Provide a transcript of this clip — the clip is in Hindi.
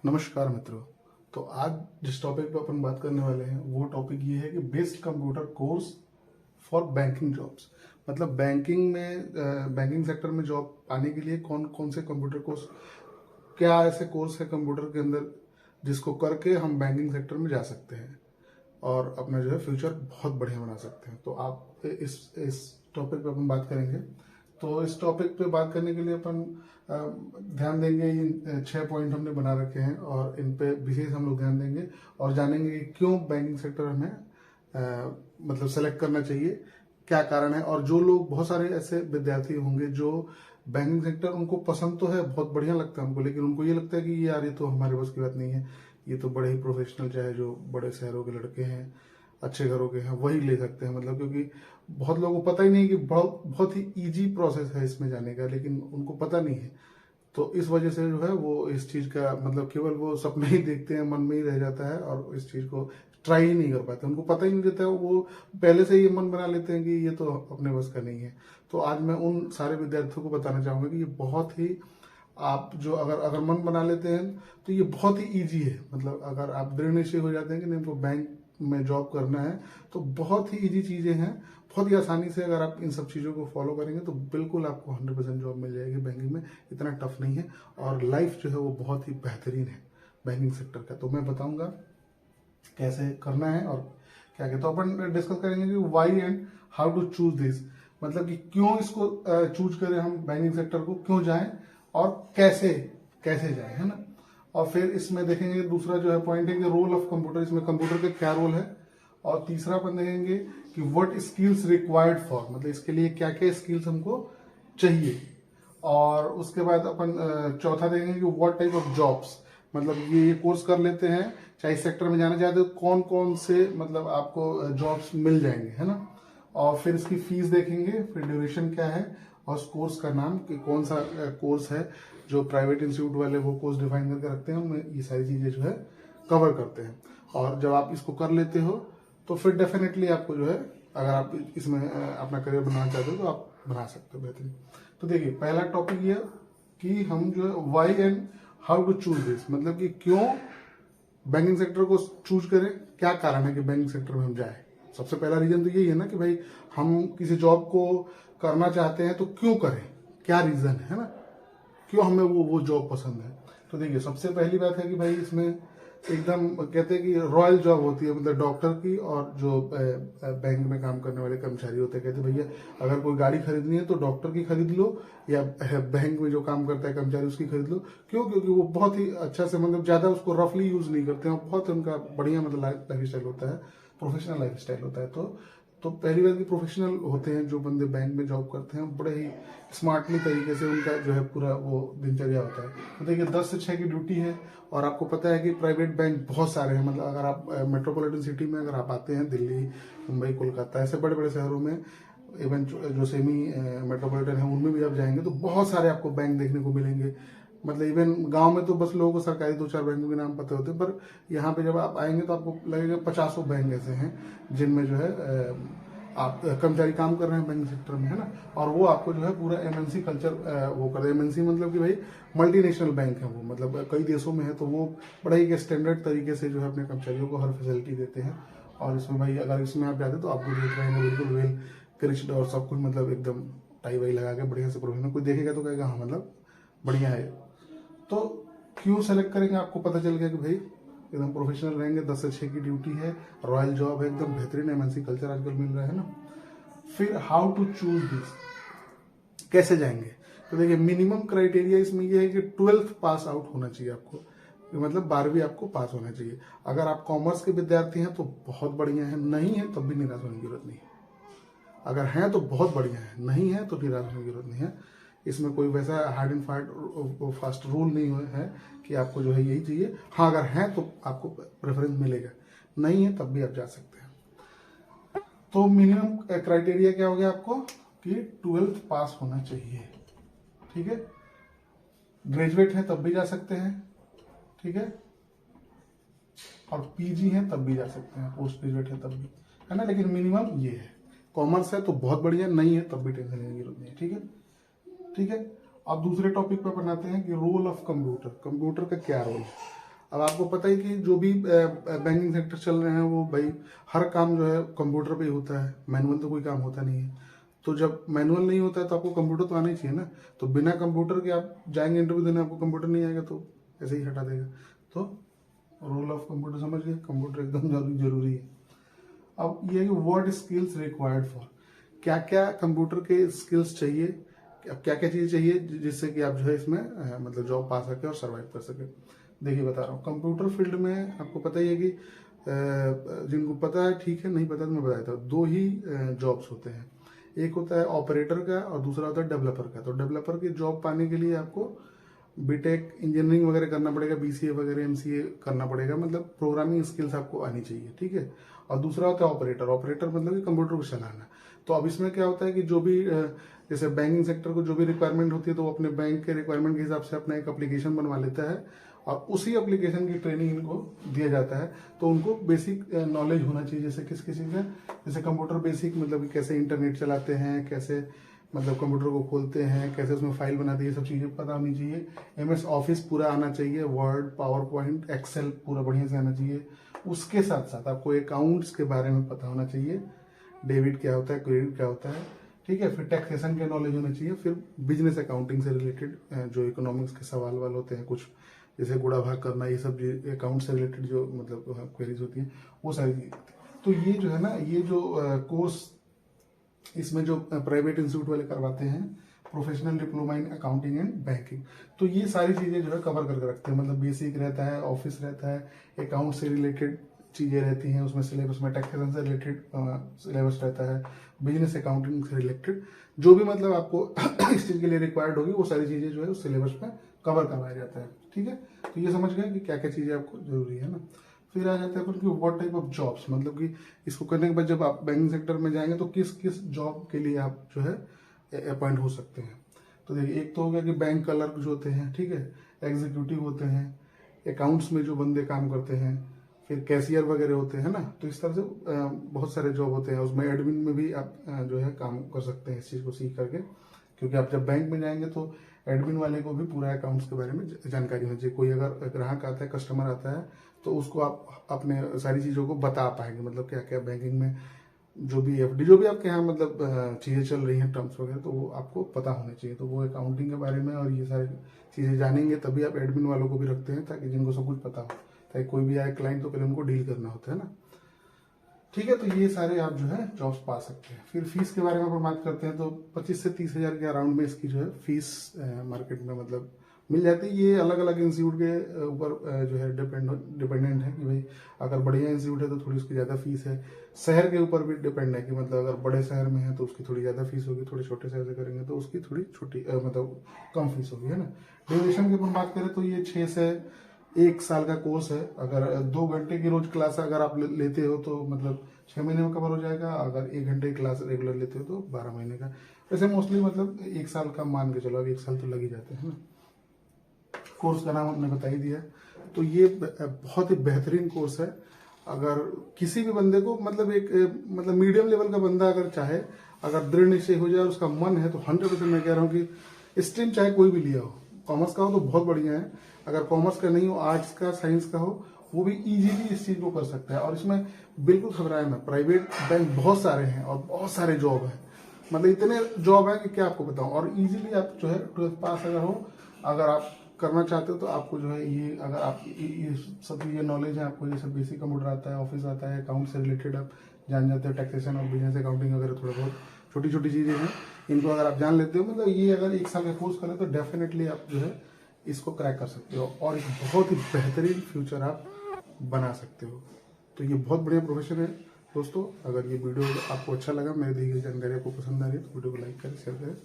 नमस्कार मित्रों। तो आज जिस टॉपिक पर अपन बात करने वाले हैं वो टॉपिक ये है कि best computer course for banking jobs. मतलब बैंकिंग सेक्टर में जॉब पाने के लिए कौन कौन से कंप्यूटर कोर्स, क्या ऐसे कोर्स है कंप्यूटर के अंदर जिसको करके हम बैंकिंग सेक्टर में जा सकते हैं और अपना जो है फ्यूचर बहुत बढ़िया बना सकते हैं। तो आप इस टॉपिक पे अपन बात करेंगे। तो इस टॉपिक पे बात करने के लिए अपन ध्यान देंगे, इन 6 पॉइंट हमने बना रखे हैं और इन पे विशेष हम लोग ध्यान देंगे और जानेंगे कि क्यों बैंकिंग सेक्टर हमें मतलब सेलेक्ट करना चाहिए, क्या कारण है। और जो लोग, बहुत सारे ऐसे विद्यार्थी होंगे जो बैंकिंग सेक्टर उनको पसंद तो है, बहुत बढ़िया लगता है उनको, लेकिन उनको ये लगता है कि यार ये तो हमारे बस की बात नहीं है, ये तो बड़े ही प्रोफेशनल, चाहे जो बड़े शहरों के लड़के हैं, अच्छे घरों के हैं, वही ले सकते हैं। मतलब क्योंकि बहुत लोगों को पता ही नहीं कि बहुत ही इजी प्रोसेस है इसमें जाने का, लेकिन उनको पता नहीं है। तो इस वजह से जो है वो इस चीज का मतलब केवल वो सपने ही देखते हैं, मन में ही रह जाता है और इस चीज को ट्राई ही नहीं कर पाते। उनको पता ही नहीं रहता है, वो पहले से ही मन बना लेते हैं कि ये तो अपने बस का नहीं है। तो आज मैं उन सारे विद्यार्थियों को बताना चाहूंगा कि ये बहुत ही, आप जो अगर अगर मन बना लेते हैं तो ये बहुत ही इजी है। मतलब अगर आप दृढ़ निश्चय हो जाते हैं कि नहीं हमको बैंक में जॉब करना है, तो बहुत ही इजी चीजें हैं। बहुत ही आसानी से अगर आप इन सब चीजों को फॉलो करेंगे तो बिल्कुल आपको 100% जॉब मिल जाएगी बैंकिंग में। इतना टफ नहीं है और लाइफ जो है वो बहुत ही बेहतरीन है बैंकिंग सेक्टर का। तो मैं बताऊंगा कैसे करना है और क्या क्या। तो अपन डिस्कस करेंगे कि why and how to choose this, मतलब कि क्यों इसको चूज करें हम बैंकिंग सेक्टर को, क्यों जाएं और कैसे कैसे जाएं, है ना। और फिर इसमें देखेंगे दूसरा जो है पॉइंट है कि रोल ऑफ कंप्यूटर, इसमें कंप्यूटर का क्या रोल है। और तीसरा अपन देखेंगे कि व्हाट स्किल्स रिक्वायर्ड फॉर, मतलब इसके लिए क्या क्या स्किल्स हमको चाहिए। और उसके बाद अपन चौथा देखेंगे कि व्हाट टाइप ऑफ जॉब्स, मतलब ये कोर्स कर लेते हैं, चाहे इस सेक्टर में जाना चाहते हो, कौन कौन से मतलब आपको जॉब्स मिल जाएंगे, है ना। और फिर इसकी फीस देखेंगे, फिर ड्यूरेशन क्या है और उस कोर्स का नाम कि कौन सा कोर्स है। जो प्राइवेट इंस्टीट्यूट वाले वो कोर्स डिफाइन करके रखते हैं, उनमें ये सारी चीजें जो है कवर करते हैं। और जब आप इसको कर लेते हो तो फिर डेफिनेटली आपको जो है, अगर आप इसमें अपना करियर बनाना चाहते हो तो आप बना सकते हो बेहतरीन। तो देखिए पहला टॉपिक ये कि हम जो है why and how to choose this, मतलब कि क्यों बैंकिंग सेक्टर को चूज करें, क्या कारण है कि बैंकिंग सेक्टर में हम जाए। सबसे पहला रीजन तो यही है ना कि भाई हम किसी जॉब को करना चाहते हैं तो क्यों करें, क्या रीजन है ना, क्यों हमें वो जॉब पसंद है। तो देखिए सबसे पहली बात है कि भाई इसमें एकदम कहते हैं कि रॉयल जॉब होती है, मतलब डॉक्टर की और जो बैंक में काम करने वाले कर्मचारी होते हैं। कहते हैं भैया अगर कोई गाड़ी खरीदनी है तो डॉक्टर की खरीद लो, या बैंक में जो काम करता है कर्मचारी उसकी खरीद लो। क्यों? क्योंकि वो बहुत ही अच्छा से, मतलब ज्यादा उसको रफली यूज नहीं करते हैं, बहुत उनका बढ़िया मतलब लाइफ स्टाइल होता है, प्रोफेशनल लाइफ स्टाइल होता है। तो पहली बात की प्रोफेशनल होते हैं जो बंदे बैंक में जॉब करते हैं, बड़े ही स्मार्टली तरीके से उनका जो है पूरा वो दिनचर्या होता है। तो देखिए 10 से 6 की ड्यूटी है और आपको पता है कि प्राइवेट बैंक बहुत सारे हैं। मतलब अगर आप मेट्रोपॉलिटन सिटी में अगर आप आते हैं, दिल्ली, मुंबई, कोलकाता, ऐसे बड़े बड़े शहरों में, इवन जो सेमी मेट्रोपॉलिटन है उनमें भी आप जाएंगे तो बहुत सारे आपको बैंक देखने को मिलेंगे। मतलब इवन गांव में तो बस लोगों को सरकारी 2-4 बैंकों के नाम पता होते हैं, पर यहाँ पे जब आप आएंगे तो आपको लगेगा 50 बैंक ऐसे हैं जिनमें जो है आप कर्मचारी काम कर रहे हैं बैंक सेक्टर में, है ना। और वो आपको जो है पूरा एमएनसी कल्चर वो कर रहे हैं। एमएनसी मतलब कि भाई मल्टीनेशनल बैंक है वो, मतलब कई देशों में है, तो वो बड़े ही स्टैंडर्ड तरीके से जो है अपने कर्मचारियों को हर फैसिलिटी देते हैं। और इसमें भाई अगर इसमें आप जाते तो आपको देख रहे हैं बिल्कुल वेल क्रिच्ड और सब कुछ, मतलब एकदम टाई वाई लगा के बढ़िया से प्रोफेशनल, कोई देखेगा तो कहेगा हाँ मतलब बढ़िया है। तो क्यों सेलेक्ट करेंगे, आपको पता चल गया कि भाई एकदम प्रोफेशनल रहेंगे, 10 से 6 की ड्यूटी है, रॉयल जॉब है, एकदम बेहतरीन एमएनसी कल्चर आजकल मिल रहा है ना। फिर हाउ टू चूज दिस, कैसे जाएंगे। तो देखिए मिनिमम क्राइटेरिया इसमें यह है कि 12th पास आउट होना चाहिए आपको, मतलब 12वीं आपको पास होना चाहिए। अगर आप कॉमर्स के विद्यार्थी हैं तो बहुत बढ़िया है, नहीं है तब भी निराश होने की जरूरत नहीं है। अगर हैं तो बहुत बढ़िया है, नहीं है तो निराश होने की जरूरत नहीं है। इसमें कोई वैसा हार्ड एंड फास्ट रूल नहीं है कि आपको जो है यही चाहिए। हाँ अगर है तो आपको प्रेफरेंस मिलेगा, नहीं है तब भी आप जा सकते हैं। तो मिनिमम क्राइटेरिया क्या हो गया आपको कि 12th पास होना चाहिए, ठीक है। ग्रेजुएट है तब भी जा सकते हैं, ठीक है। और पीजी है तब भी जा सकते हैं, पोस्ट ग्रेजुएट है तब भी, है ना। लेकिन मिनिमम ये है। कॉमर्स है तो बहुत बढ़िया, नहीं है तब भी टेंशन लेने की जरूरत नहीं है, ठीक है, ठीक है। अब दूसरे टॉपिक पर बनाते हैं कि रोल ऑफ कंप्यूटर, कंप्यूटर का क्या रोल है। अब आपको पता है कि जो भी बैंकिंग सेक्टर चल रहे हैं वो भाई हर काम जो है कंप्यूटर पे ही होता है, मैनुअल तो कोई काम होता नहीं है। तो जब मैनुअल नहीं होता है तो आपको कंप्यूटर तो आना ही चाहिए ना। तो बिना कंप्यूटर के आप जाएंगे इंटरव्यू देने, आपको कंप्यूटर नहीं आएगा तो ऐसे ही हटा देगा। तो रोल ऑफ कंप्यूटर समझ गए, कंप्यूटर एकदम जरूरी है। अब ये है कि व्हाट स्किल्स रिक्वायर्ड फॉर, क्या क्या कंप्यूटर के स्किल्स चाहिए, क्या क्या चीज़ें चाहिए जिससे कि आप जो है इसमें मतलब जॉब पा सके और सरवाइव कर सके। देखिए बता रहा हूँ, कंप्यूटर फील्ड में आपको पता ही है कि जिनको पता है ठीक है, नहीं पता तो मैं बता देता हूँ। दो ही जॉब्स होते हैं, एक होता है ऑपरेटर का और दूसरा होता है डेवलपर का। तो डेवलपर की जॉब पाने के लिए आपको बीटेक इंजीनियरिंग वगैरह करना पड़ेगा, बीसीए वगैरह एमसीए करना पड़ेगा, मतलब प्रोग्रामिंग स्किल्स आपको आनी चाहिए, ठीक है। और दूसरा होता है ऑपरेटर, ऑपरेटर मतलब कि कंप्यूटर को चलाना। तो अब इसमें क्या होता है कि जो भी जैसे बैंकिंग सेक्टर को जो भी रिक्वायरमेंट होती है तो वो अपने बैंक के रिक्वायरमेंट के हिसाब से अपना एक एप्लीकेशन बनवा लेता है और उसी एप्लीकेशन की ट्रेनिंग इनको दिया जाता है। तो उनको बेसिक नॉलेज होना चाहिए, जैसे किस किसी का, जैसे कंप्यूटर बेसिक मतलब कि कैसे इंटरनेट चलाते हैं, कैसे मतलब कंप्यूटर को खोलते हैं, कैसे उसमें फाइल बनाते हैं, ये सब चीज़ें पता होनी चाहिए। एमएस ऑफिस पूरा आना चाहिए, वर्ड, पावर पॉइंट, एक्सेल पूरा बढ़िया से आना चाहिए। उसके साथ साथ आपको अकाउंट्स के बारे में पता होना चाहिए, डेबिट क्या होता है, क्रेडिट क्या होता है, ठीक है। फिर टैक्सेशन के नॉलेज होना चाहिए। फिर बिजनेस अकाउंटिंग से रिलेटेड जो इकोनॉमिक्स के सवाल वाल होते हैं कुछ, जैसे गुणा भाग करना, ये सब अकाउंट से रिलेटेड जो मतलब क्वेरीज होती हैं वो सारी चीज़ें। तो ये जो है ना, ये जो कोर्स इसमें जो प्राइवेट इंस्टीट्यूट वाले करवाते हैं, professional diploma in accounting and banking, तो ये सारी चीज़ें जो है कवर करके रखते हैं। मतलब बेसिक रहता है, ऑफिस रहता है, अकाउंट से रिलेटेड चीज़ें रहती हैं उसमें, सिलेबस में टैक्सेशन से रिलेटेड सिलेबस रहता है, बिजनेस अकाउंटिंग से रिलेटेड जो भी मतलब आपको इस चीज़ के लिए रिक्वायर्ड होगी वो सारी चीज़ें जो है उस सिलेबस में कवर करवाया जाता है, ठीक है। तो ये समझ गए कि क्या क्या चीज़ें आपको जरूरी है ना। फिर आ जाता है अपन कि व्हाट टाइप ऑफ जॉब्स, मतलब कि इसको करने के बाद जब आप बैंकिंग सेक्टर में जाएंगे तो किस किस जॉब के लिए आप जो है अपॉइंट हो सकते हैं। तो देखिए, एक तो हो गया कि बैंक क्लर्क जो होते हैं, ठीक है, एग्जीक्यूटिव होते हैं, अकाउंट्स में जो बंदे काम करते हैं, फिर कैशियर वगैरह होते हैं ना। तो इस तरह से बहुत सारे जॉब होते हैं। उसमें एडमिन में भी आप जो है काम कर सकते हैं इस चीज़ को सीख करके, क्योंकि आप जब बैंक में जाएंगे तो एडमिन वाले को भी पूरा अकाउंट्स के बारे में जानकारी होनी चाहिए। कोई अगर ग्राहक आता है, कस्टमर आता है, तो उसको आप अपने सारी चीज़ों को बता पाएंगे, मतलब क्या क्या बैंकिंग में जो भी एफडी जो भी आपके यहाँ मतलब चीज़ें चल रही हैं, टर्म्स वगैरह, तो वो आपको पता होने चाहिए। तो वो अकाउंटिंग के बारे में और ये सारी चीज़ें जानेंगे तभी आप एडमिन वालों को भी रखते हैं, ताकि जिनको सब कुछ पता हो, ताकि कोई भी आए क्लाइंट तो पहले उनको डील करना होता है ना, ठीक है। तो ये सारे आप जो है जॉब्स पा सकते हैं। फिर फीस के बारे में अपन बात करते हैं तो 25 से 30 हज़ार के अराउंड में इसकी जो है फीस मार्केट में मतलब मिल जाती है। ये अलग अलग इंस्टीट्यूट के ऊपर जो है डिपेंडेंट है कि भाई अगर बढ़िया इंस्टीट्यूट है तो थोड़ी उसकी ज़्यादा फीस है। शहर के ऊपर भी डिपेंड है कि मतलब अगर बड़े शहर में है तो उसकी थोड़ी ज़्यादा फीस होगी, थोड़े छोटे शहर से करेंगे तो उसकी थोड़ी छोटी मतलब कम फीस होगी, है ना। ड्यूरेशन की अपन बात करें तो ये 6 से 1 साल का कोर्स है। अगर 2 घंटे की रोज क्लास अगर आप लेते हो तो मतलब 6 महीने में कवर हो जाएगा। अगर 1 घंटे की क्लास रेगुलर लेते हो तो 12 महीने का। वैसे मोस्टली मतलब 1 साल का मान के चलो, अब 1 साल तो लग ही जाते हैं ना। कोर्स का नाम हमने बता ही दिया। तो ये बहुत ही बेहतरीन कोर्स है। अगर किसी भी बंदे को मतलब एक मतलब मीडियम लेवल का बंदा अगर चाहे, अगर दृढ़ निश्चय हो जाए और उसका मन है तो 100% मैं कह रहा हूँ कि स्ट्रीम चाहे कोई भी लिया हो, कॉमर्स का हो तो बहुत बढ़िया है, अगर कॉमर्स का नहीं हो, आर्ट्स का, साइंस का हो, वो भी इजीली इस चीज को कर सकता है। और इसमें बिल्कुल घबराए मत, प्राइवेट बैंक बहुत सारे हैं और बहुत सारे जॉब है, मतलब इतने जॉब है कि क्या आपको बताऊं। और इजीली आप जो है 12th पास अगर हो, अगर आप करना चाहते हो तो आपको जो है ये अगर आप ये सब ये नॉलेज है, आपको ये सब बेसिक कंप्यूटर आता है, ऑफिस आता है, अकाउंट से रिलेटेड आप जान जाते हो, टैक्सेशन और बिजनेस अकाउंटिंग वगैरह थोड़ा बहुत छोटी छोटी चीज़ें हैं, इनको अगर आप जान लेते हो, मतलब ये अगर 1 साल का कोर्स करें तो डेफिनेटली आप जो है इसको क्रैक कर सकते हो और एक बहुत ही बेहतरीन फ्यूचर आप बना सकते हो। तो ये बहुत बढ़िया प्रोफेशन है दोस्तों। अगर ये वीडियो आपको अच्छा लगा, मेरी दी गई जानकारी आपको पसंद आ रही है तो वीडियो को लाइक करें, शेयर करें।